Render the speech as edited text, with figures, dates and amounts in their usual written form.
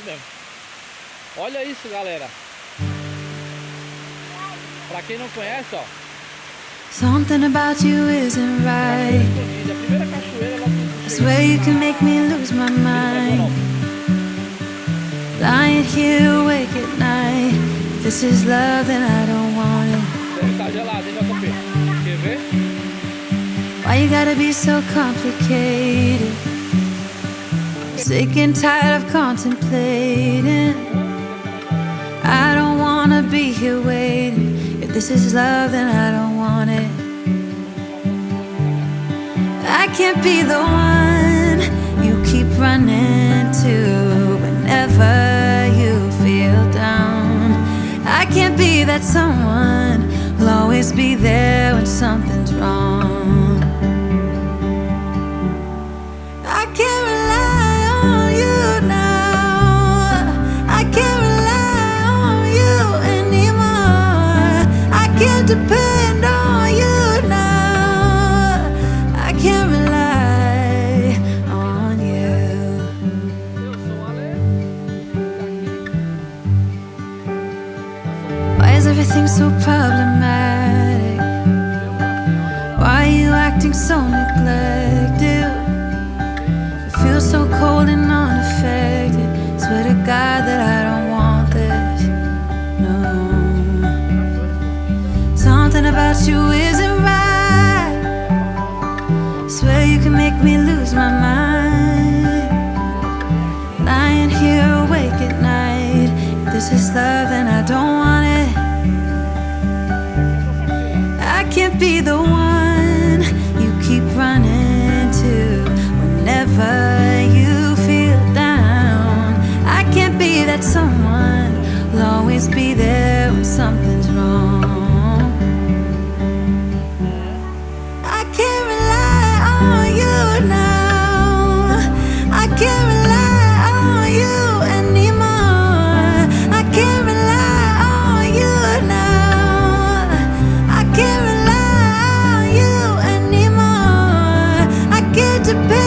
mesmo. Olha isso, galera. Pra quem não conhece, ó. Something about you isn't right. A primeira cachoeira ela I swear you can make me lose my mind. Lying here awake at night. If this is love, then I don't want it. Deve estar gelado, hein, JP? Quer ver? Why you gotta be so complicated? Sick and tired of contemplating. I don't wanna be here waiting. If this is love, then I don't want it. I can't be the one you keep running to whenever you feel down. I can't be that someone who'll always be there when something's wrong. I can't rely on you now. I can't rely on you anymore. I can't depend on you now. I can't rely on you. Why is everything so problematic? Why are you acting so neglected? Feel so cold and unaffected. Swear to God that I don't want this. No. Something about you isn't right. Swear you can make me lose my mind. Lying here awake at night. If this is love, then I don't want it. I can't be the one you keep running to whenever you feel down. I can't be that someone who'll always be there when something's wrong. I can't rely on you now. I can't rely on you anymore. I can't rely on you now. I can't rely on you anymore. I can't depend